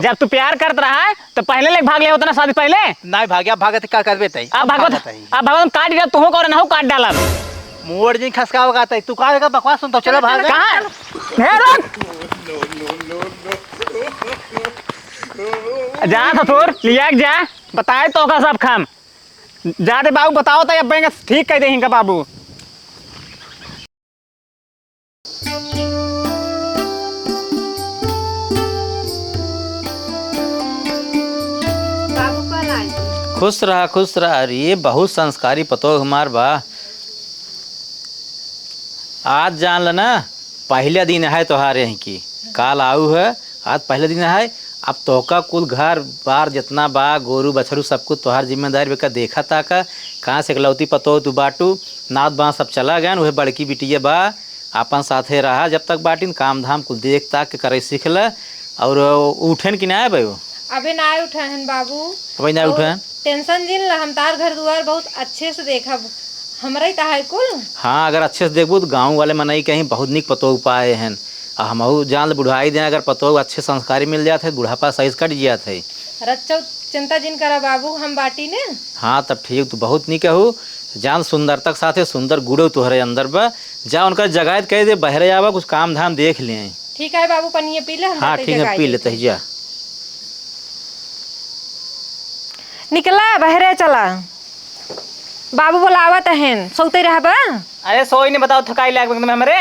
जब तू प्यार करत रहा है तो पहले ले भाग ले होता ना शादी पहले नहीं भाग्या भागत का करबे तई अब भागवत काट दिया तू कर ना काट डाला मोड़ जी खसका होगा तई तू का बकवास सुन तो चलो भाग कहां जा ससुर लिया जा बताए तो का सब खाम जा दे बाबू बताओ तो अब ठीक कह दे बाबू खुश रहा। अरे बहुत संस्कारी पतो हमार बा। आज जान ल ना पहले दिन है तोहार यहीं की काल आऊ है आज पहले दिन है। अब तोका कुल घर बार जितना बा गोरू बछरू सब कुछ तोहार जिम्मेदारी बेका देखा ताका कहाँ से इकलौती पतो तू बाटू नात बाँ सब चला गया वह बड़की बिटिया बा अपन साथे रहा जब तक बाटिन काम धाम कुल देख ताक के करे सीख ल और उठन कि ना भाई अबे ना उठन बाबू अभी ना उठन टेंशन जिन ला हम तार घर दुआर बहुत अच्छे से देखा हमरा ही है कुल। हाँ अगर अच्छे से देखबू तो गाँव वाले मनई कहीं बहुत निक पतो पाए हैं हम जान बुढ़ाई दें अगर पतो अच्छे संस्कारी मिल जाते है बुढ़ापा सही कट जाते है रच्चो चिंता जिन करा बाबू हम बाटी ने। हाँ तब ठीक तो बहुत निक हो जान सुंदरता के साथ सुंदर गुड़ो तुहरे अंदर बा जा उनका जगायत कह दे बहरे आवा कुछ काम धाम देख ले। ठीक है बाबू पनिए पी ले। हाँ ठीक है पी लेते जा निकला बहरे चला बाबू बोलावत हैं सोते रहबा। अरे सोई नहीं बताओ थकाई लाग हमरे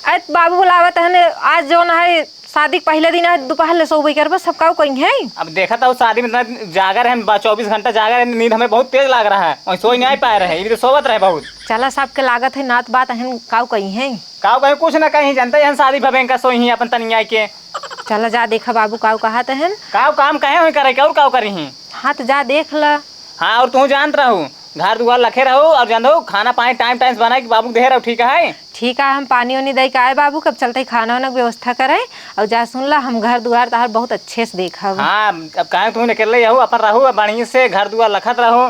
अरे बाबू बुलावत है आज जो ना है शादी पहले दिन है दोपहर ले सोबई करबा सब का कहीं है। अब देखा था शादी में इतना जागर है 24 घंटा जागर है नींद हमें बहुत तेज लग रहा है और सोई नहीं पा रहे हैं तो सोवत रहे बहुत। चला सबके लागत है नात बात है काव कहीं है काव कहीं कुछ ना कहीं जानते हैं शादी भवें का सोई अपन तनिया के। चला जा देखा बाबू काव कहा है काव काम कहे हुई करे और काव करी ही। हाँ तो जा देख ल। हाँ और तू जानत रहू घर दुआर लखे रहो और जान दो खाना पानी टाइम टाइम बनाए बाबू दे रहो ठीक है। ठीक है हम पानी वानी दे के आए बाबू कब चलते खाना वाना व्यवस्था करे और जा सुन ला हम घर दुआर तार बहुत अच्छे से देखा। हाँ अब कहे तू निकल रही अपन रहो बढ़िया से घर दुआर लखत रहो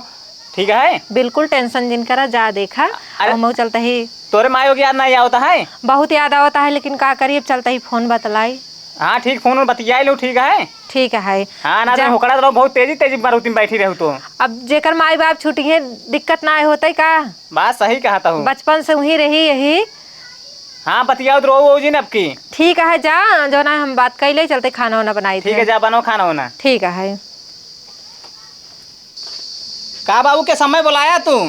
ठीक है। बिल्कुल टेंशन जिन करा जा देखा हम चलता ही। तोरे मायो की याद नहीं आवता है। बहुत याद आवता है लेकिन का करिए चलता ही फोन बतलाई। हाँ ठीक फोन बतिया लो ठीक है। ठीक है हाँ ना होकड़ा रहो बहुत तेजी तेजी मारुति में बैठी रहू तो अब जेकर माई बाप छुट्टी है दिक्कत ना होते का। बात सही कहता हूँ बचपन से वही रही यही। हाँ बतियाओ तो रो जी अब की। ठीक है जा जो ना हम बात कर ले चलते खाना वाना बनाई। ठीक है जा बनो खाना वाना। ठीक है का बाबू के समय बुलाया तू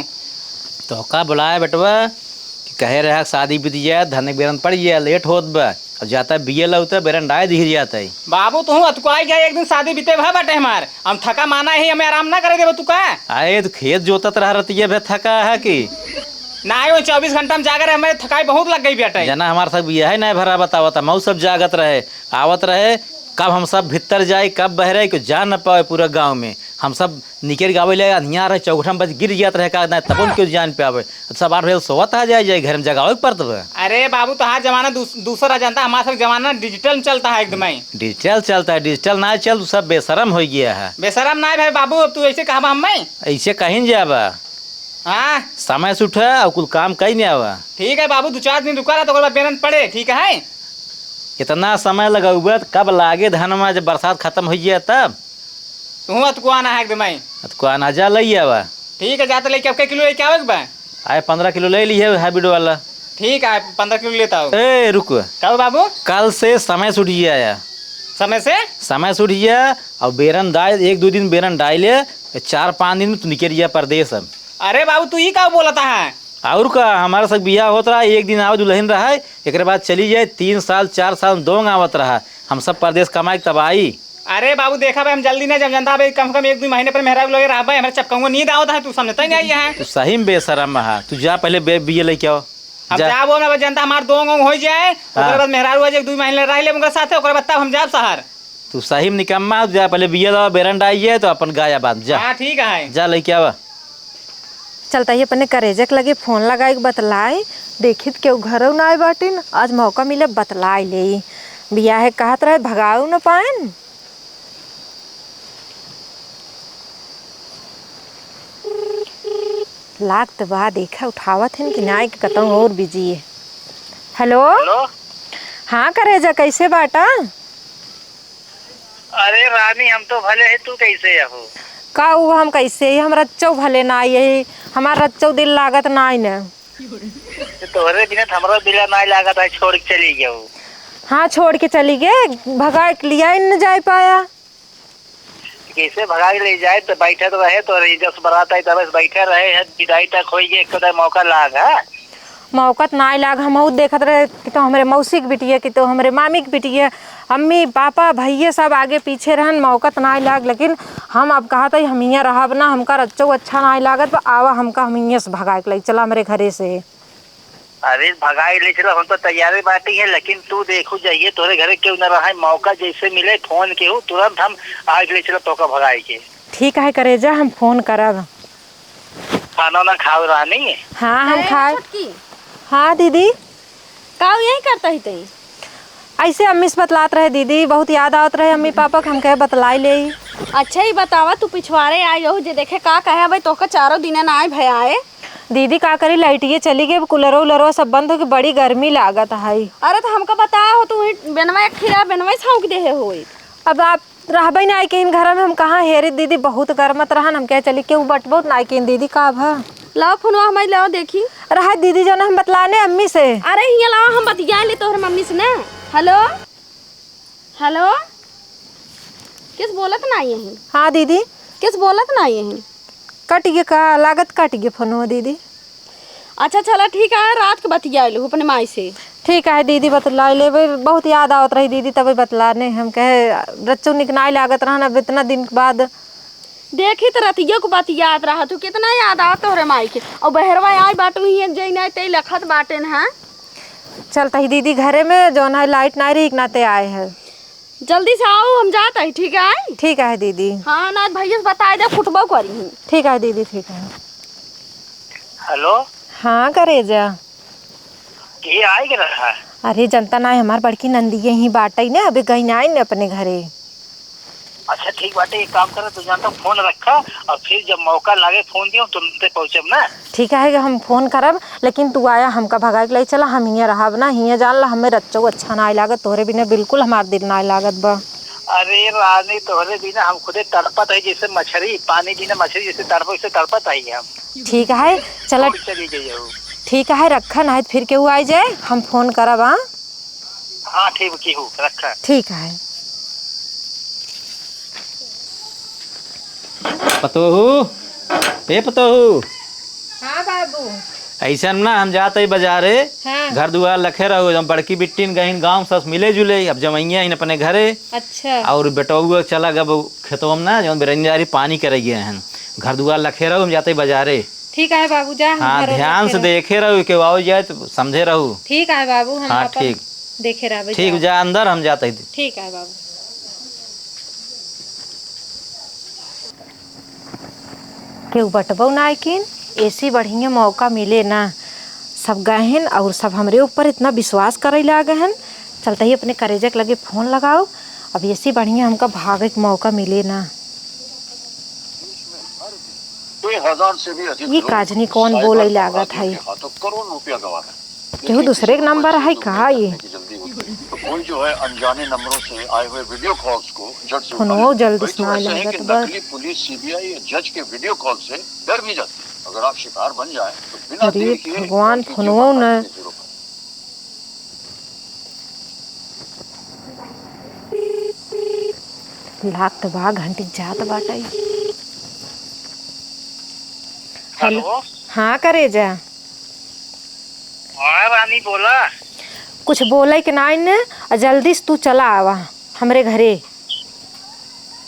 तो का बुलाया बेटवा कि कहे रहा शादी बीत जाए धन बेरन पड़ जाए लेट होत बा जाता बिये लौता बेरन डाय दिख जाता है। बाबू तू अतुकाई गया एक दिन शादी बीते भा बटे हमार हम थका माना है हमें आराम ना करे देबो तू का। आए तो खेत जोतत रह रती है थका है कि ना आयो 24 घंटा में जाकर हमें थकाई बहुत लग गई बेटा जना हमारे साथ बिया है नहीं भरा बतावता मऊ सब जागत रहे आवत रहे कब हम सब भीतर जाए कब बहरे को जा न पाए पूरा गांव में हम सब निकल गावे ले यहाँ रहे चौखटा बज गिर जात रहे का तब क्यों जान पे आवे सब आठ सोवत आ जाए घर में जगावे पड़ता है। अरे बाबू तो आज जमाना दूसरा जानता हमारा सब जमाना डिजिटल चलता है एकदम डिजिटल चलता है डिजिटल ना चल तो सब बेशरम हो गया है। बेशरम ना भाई बाबू अब तू ऐसे कहा हम ऐसे कहीं जाबा। हाँ समय से उठा और कुल काम कहीं नहीं आवा। ठीक है बाबू 2-4 दिन रुका रहा तो बेरन पड़े ठीक है। इतना समय लगा हुआ कब लागे धान में जब बरसात खत्म हो गया तब तू अतको आना है एकदम अतको अनाजा लई आवा। ठीक है जाते लेके अब किलो लेके आवे बा आए 15 किलो ले ली है हाइब्रिड वाला। ठीक है 15 किलो लेता हूँ। ए रुक कब बाबू कल से समय छूट गया समय छूट गया और बेरन डाल 1-2 दिन बेरन डाले 4-5 दिन में तू निकल गया परदेश। अब अरे बाबू तू ही का बोलता है और का हमारा सब बियाह होता रहा एक दिन आवे दुल्हन रहा है एक बाद चली जाए 3 साल 4 साल दोंग आवत रहा हम सब परदेश कमाए तब आई। अरे बाबू देखा भाई हम जल्दी ना जब जनता भाई कम से कम 1-2 महीने पर मेहरा लोग रहा भाई हमारे चपकाऊंगा नींद आवता है तू समझता ही नहीं है। तू सही में बेशरम है तू जा पहले बिये लेके आओ। अब जा बोल ना जनता हमार दोंग हो जाए उसके बाद मेहरा हुआ 1-2 महीने रह ले उनके साथ ओकरे बाद हम जाब शहर। तू सही में निकम्मा जा पहले बिये लो बेरन डाइए तो अपन गाया बात जा। हाँ ठीक है जा लेके आवा। चलता ही अपने करेजक लगे फोन लगाए बतलाए देखित केहू घर ना आए बाटिन आज मौका मिले बतलाए ले बिया है कहत रहे भगाऊ न पाएन। लाग तो बा देखा उठावत है कि ना कि कतौ और बिजी है। हेलो हाँ करेजा कैसे बाटा अरे रानी हम तो भले है, तू कैसे हो? का वो हम कैसे ही हम रच्चो भले ना यही हमार रच्चो दिल लागत ना न। तोहरे बिना हमारा दिल ना लागत है, छोड़ के चली गया। हाँ छोड़ के चली गए, भगा के लिया न जा पाया। कैसे भगा के ले जाए? तो बैठे तो रहे, तो जस बरात आई तब बैठे रहे है, विदाई तक हो गए, एक तो मौका लाग है। मौकत ना लाग, हम देखत रहे कि तो हमारे मौसी की बिटिया कि तो हमारे मामी की बिटिया, अम्मी पापा भैया सब आगे पीछे रहन, मौकत ना लाग। लेकिन हम अब कहा था हम यहाँ रहब ना, हमका रच्चो अच्छा ना लागत, आवा हमका हम यहाँ से भगा के ले चला हमारे घरे से। अरे भगाई ले चलो, हम तो तैयारी बाटी है, लेकिन तू देखो जाइए तोरे घरे क्यों न रहा है, मौका जैसे मिले फोन के हो तुरंत हम आज ले चलो तो भगाई के। ठीक है करेजा, हम फोन करब। खाना ना खाओ रानी? हाँ हम खाए। हाँ दीदी का यही करता ही तई? ऐसे अम्मी से बतलात रहे दीदी, बहुत याद आवत रहे अम्मी पापा के, हम कहे बतलाई ले। अच्छा ही बतावा, तू पिछवाड़े आई हो जे देखे का कहे भाई तोका चारों दिन ना आए भयाए। दीदी का करी, लाइटिए चली गई, कूलरो उलरो सब बंद हो गई, बड़ी गर्मी लागत है। अरे तो हमका बता हो, तू बनवा खीरा बनवा छौक दे हो। अब आप रहबे ना कि इन घर में हम कहाँ हेरे दीदी, बहुत गर्मत रहन, हम कहे चली के बटबो ना कि दीदी का भा लाओ फोनवा हमारी लाओ देखी। रहा दीदी जो ना हम बतलाने अम्मी से। अरे हिया लाओ हम बतिया ले तोहर मम्मी से ना। हेलो हेलो, किस बोलत ना यही? हाँ दीदी किस बोलत ना यही? कट गए का लागत, कट गए फोन दीदी। अच्छा चला ठीक है, रात के बतिया लू अपने माई से। ठीक है दीदी बतला ले, बहुत याद आवत रही दीदी, तभी बतलाने हम कहे रच्चू निकनाई लागत रहन, अब इतना दिन के बाद देखी तो रतिया को बात याद रहा, तू कितना याद आता तोहरे माई के। और बहरवा आई बाटू ही जैना ते लखत बाटे न। चलता ही दीदी घरे में जो है लाइट ना रही नाते आए है। जल्दी से आओ, हम जाता है। ठीक है ठीक है दीदी। हाँ ना भैया से बता दे, फुटबॉल करी। ठीक है दीदी ठीक है। हेलो हाँ करे जा, ये आई के रहा है? अरे जनता ना हमार बड़की नंदी ही बाटे ने, अभी गई ना ने अपने घरे। अच्छा ठीक बाटे, एक काम करे, तू जानता फोन रखा और फिर जब मौका लागे फोन दियो तुरंत पहुंचब ना। ठीक है हम फोन करब, लेकिन तू आया हमका भगा के ले चला, हम हियाँ रहब ना, हियाँ जान ला हमें रच्चो अच्छा ना लागत, तोहरे बिना बिल्कुल हमार दिल ना लागत बा। अरे रानी तोहरे बिना हम खुदे तड़पत है, जैसे मछली पानी बिना मछली जैसे तड़पो वैसे तड़पत है हम। ठीक है चल चली जाइए। ठीक है रखा ना फिर केहू आ जाए हम फोन करब। हाँ हाँ ठीक की हूँ रखा। ठीक है। पतोहू ए पतोहू, हाँ बाबू। ऐसा ना हम जाते ही बाजारे, हाँ। घर दुआर लखे रहो, हम बड़की बिट्टी गई गाँव सब मिले जुले, अब जमैया इन अपने घरे। अच्छा। और बेटौआ चला गब खेतों में ना जो बेरंजारी पानी करे गए हैं, घर दुआर लखे रहो, हम जाते ही बाजारे। ठीक है बाबू जा। हाँ ध्यान से देखे रहो कि आओ जाए तो समझे रहो। ठीक है बाबू, हम हाँ ठीक देखे रहे। ठीक, जा अंदर हम जाते ही। ठीक है बाबू। केहू बटबो ना किन, ऐसी बढ़िया मौका मिले ना, सब गए हैं और सब हमरे ऊपर इतना विश्वास करे लागे हैं। चलते ही अपने करेजे के लगे फोन लगाओ, अब ऐसी बढ़िया हमका भागे के मौका मिले ना। 1000 से भी अधिक ये काजनी कौन बोले लागत है? करोड़ रुपया गवा है। केहू दूसरे का नंबर है कहा ये? तो कोई जो है अनजाने नंबरों से आए हुए वीडियो कॉल्स को जज से फोनो जल्दी तो सुना ऐसे है लागत कि बस। नकली पुलिस सीबीआई या जज के वीडियो कॉल से डर भी जाती है। अगर आप शिकार बन जाए तो बिना अरे देर किए भगवान, उनकी फोनो जीवन न। काटने की जरूरत है। लाख तो बा घंटी जात बाटे। हेलो हाँ करे जा। हाँ रानी बोला। कुछ बोले कि ना ने, जल्दी से तू चला आवा हमरे घरे।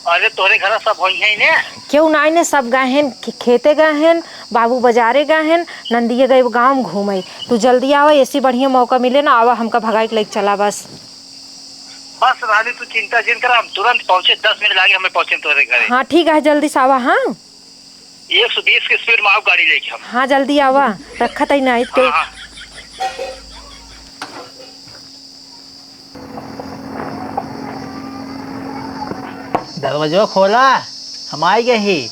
अरे तोरे घर सब हो ही ने? क्यों ना ने, सब गए हैं खेते गए हैं, बाबू बाजारे गए हैं, नंदिए गए गाँव घूमे। तू जल्दी आवा, ऐसी बढ़िया मौका मिले ना, आवा हमका भगाई के लेके चला बस। बस रानी तू चिंता जिन कर, हम तुरंत पहुँचे, 10 मिनट लागे हमें पहुँचे तोरे घरे। हाँ ठीक है जल्दी से आवा। हाँ 120 की स्पीड में आओ गाड़ी लेके हम। हाँ जल्दी आवा, रखा तई नहीं के। हाँ। दरवाजा खोला, हम आ गए ही।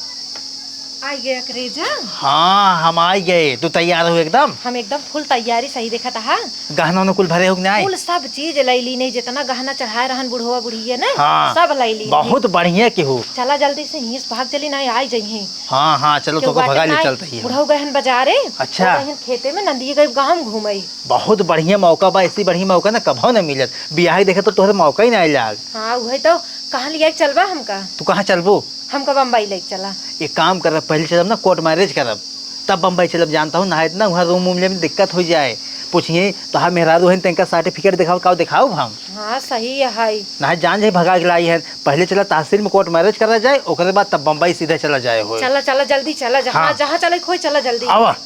आ गया करेजा। हाँ हम आ गए। तू तैयार हो एकदम? हम एकदम फुल तैयारी सही देखा था। गहना उन्हें कुल भरे हो नहीं? फुल सब चीज लैली नहीं, जितना गहना चढ़ाए रहन बुढ़वा बुढ़िया ने हाँ, सब लैली। बहुत बढ़िया के हो। चला जल्दी से यहीं से भाग चली ना आई जाइए। हाँ हाँ चलो तो भगा ले चलते ही। बुढ़ऊ गहन बाजारे। अच्छा। गहन खेते में नंदी गई गांव घूमई। बहुत बढ़िया मौका बा, ऐसी बढ़िया मौका ना कभो न मिलत। बियाह देखे तो तोहरे मौका ही ना लाग। हाँ वही तो। कहाँ लिया चलबा हमका? तू कहाँ चलबो? हमका बम्बई ले चला। एक काम करब, पहले चलब ना कोर्ट मैरिज करब, तब बम्बई चलब। जानता हूँ ना इतना वहाँ रूम में दिक्कत हो जाए। पूछिए तो हाँ मेहरारू है तेंका सर्टिफिकेट दिखाओ का दिखाओ हम। हाँ सही है। ना जान जाए भगा के लाई है। पहले चला तहसील में कोर्ट मैरिज करा जाए, ओकरे बाद तब बम्बई सीधे चला जाए हो। चला चला जल्दी चला, जहाँ हाँ। जहाँ चले खोई चला जल्दी। आवा।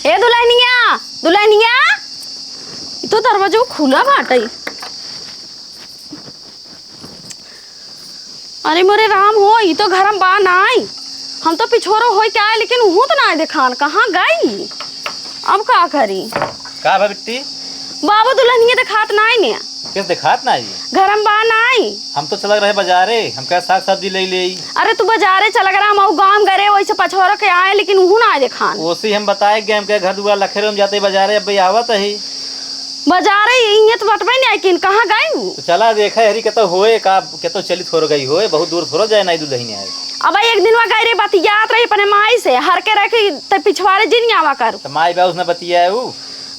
ए दुल्हनिया दुल्हनिया, तो दरवाजा खुला बाटे। अरे मोरे राम हो, ये तो घर में बा नाई। हम तो पिछोरो हो क्या है, लेकिन हूँ तो ना दिखान कहाँ गई। अब का करी? का बा बिट्टी? बाबू दुल्हनिया दिखात नाई ने। किस दिखात ना? घर में बा नाई। हम तो चलग रहे बाजारे, हम क्या साग सब्जी ले ले। अरे तू बाजारे चल गया, हम गाँव गए वैसे पछोरो के आए, लेकिन हूँ ना दिखान। ओसी हम बताए गए, हम क्या घर दुआर लखेरे में जाते बाजारे, अब आवत है बाजारे ये तो बटवे नहीं, लेकिन कहाँ गई? तो चला देखा हरी के तो होए का के तो चली थोड़ गई होए, बहुत दूर थोड़ा जाए नहीं दुल्हन है। अब एक दिन वहाँ गई रे बतियात रही अपने माई से, हर के रखी तो पिछवाड़े जिन आवा कर। तो माई बा उसने बतिया ऊ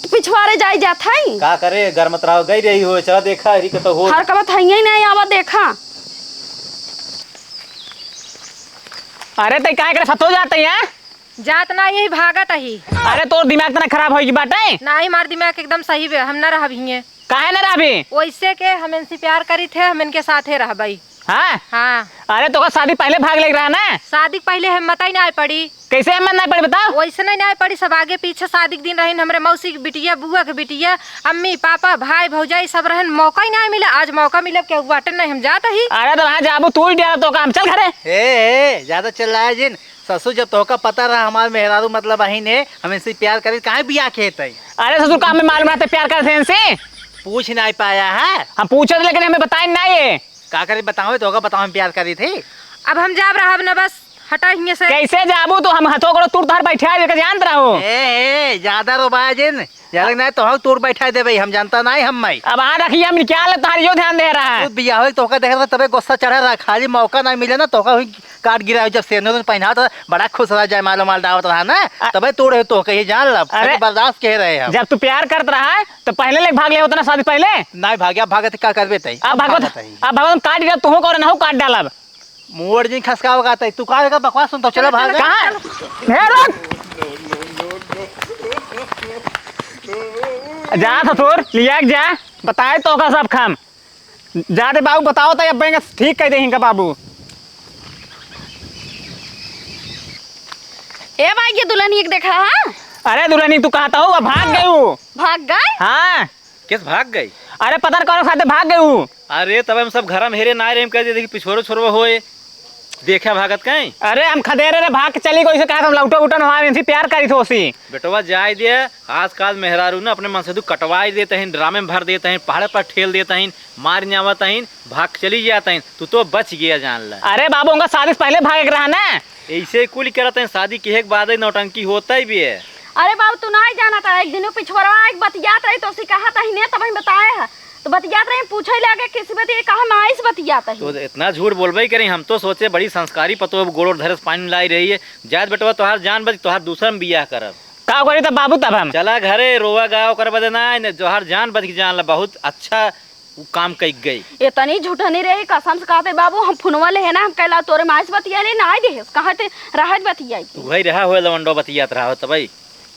तो पिछवाड़े जाई जात है का करे, घर मत रहो गई रही हो। चला देखा हरी के तो हो हर कबत है ही नहीं आवा देखा। अरे तई काय करे फतो जाते हैं? जात ना यही भागत ही। अरे तोर दिमाग तना खराब होई की बाटे? ना ही मार दिमाग एकदम सही बे, हम न रह भी। काहे न रहबी? वैसे के हम इनसे प्यार करी थे, हम इनके साथे रहबई। हाँ हाँ। अरे तो का शादी पहले भाग लग रहा ना? शादी पहले हिम्मत ही ना पड़ी। कैसे हिम्मत नहीं पड़ी बताओ? वैसे नहीं ना पड़ी, सब आगे पीछे शादी के दिन रहन, हमरे मौसी की बिटिया, बुआ की बिटिया, अम्मी पापा भाई भौजाई सब रहन, मौका ही ना मिला। आज मौका मिला क्या बाटे नहीं, हम जाता ही। अरे तो वहाँ जाबू तू ही डरा तो काम चल घरे। ए ज्यादा चल रहा है जिन। ससुर जब तोहका पता रहा हमारे मेहरारू मतलब बहिन है, हम इनसे प्यार करे, काहे बियाह खेत है? अरे ससुर काम में मालूम रहते प्यार करते हैं इनसे? पूछ नहीं पाया है हम पूछे लेकिन हमें बताए ना ये। का करे बताओ, तो बताओ हम प्यार करी थी। अब हम जाब रहा न, बस हटा हिये से। कैसे जाबू तो हम हथो करो तूर तार बैठा दे के जानत रहो। ए ज्यादा रोबाया जिन, ज्यादा नहीं तो हम तोड़ बैठा दे भाई, हम जानता नहीं हम माई। अब आ रखिए हम क्या ले तारियो ध्यान दे रहा है। खुद बियाह हो तोहका देख रहा तबे गुस्सा चढ़ा रहा, खाली मौका नहीं मिले ना तोहका हुई काट गिरा। जब सेनो पहना था बड़ा खुश रहा, जाए मालो माल डावत रहा ना, तबे तोड़े तो कहीं जान ला। अरे बर्दाश्त कह रहे हैं। जब तू प्यार करत रहा है तो पहले ले भाग ले होता ना शादी पहले। नहीं भाग्या भागत का करबे तई। अब भगवान काट दिया तू कर ना हो काट डालब। मोड़ दिन खसकाव गाता तू का बकवास सुनता। चलो भाग। कहां हे रुक जा ससुर लिया जा, बताए तो का सब खाम जा दे बाबू। बताओ तो अब बैंक ठीक कह दे हिंगा बाबू। ए भाई ये दुल्हनिया के देखा है? अरे दुल्हनी तू कहता हो भाग गई हूँ। भाग गए? हाँ किस भाग गई? अरे पता नहीं कौन साथे भाग गई हूँ। अरे तब हम सब घर में हेरे ना रहे, कह दे पिछोरो छोरो होए देखा भागत कहीं। अरे हम खदेरे रे भाग के चली गई से कहा हम लौटो उठन हमारे इनसे प्यार करी थी उसी। बेटवा जाए दे, आजकल मेहरारू ना अपने मन से कटवाई देते हैं, ड्रामे में भर देते हैं, पहाड़ पर ठेल देते हैं, मार जावत हैं, भाग चली जाते हैं। तू तो बच गया जान ला। अरे बाबू उनका शादी से पहले भाग रहा ना। ऐसे कुल करते हैं, शादी की एक बाद नौटंकी होता ही भी है। अरे बाबू तू नहीं जाना था, एक दिन पिछवाड़ा एक बतियात रही तो उसी कहा था ही ने, तब हम बताया है तो बतियात रहे पूछे लगे किसी बतिया कहा माई से बतियात है। तो इतना झूठ बोलबे ही करें, हम तो सोचे बड़ी संस्कारी पतो गोड़ धरस पानी लाई रही है। जात बेटवा तोहार जान बच, तोहार दूसरा में बियाह करब। का करी तब बाबू तब हम चला घरे रोवा गाँव कर बदे ना, जोहार जान बच जान ला। बहुत अच्छा काम कई गई। इतनी झूठा नहीं रही, कसम से कहते बाबू हम फोनवा ले है ना, हम कहला तोरे माई से बतिया ले ना दे कहा थे रहत बतियाई। तू वही रहा हुए लवंडो बतियात रहा हो तब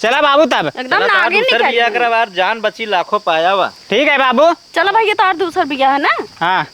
चला बाबू तब एकदम नागिन बियाह निकल। कर जान बची लाखों पाया हुआ। ठीक है बाबू। चलो भैया तार दूसरा बियाह है ना। हाँ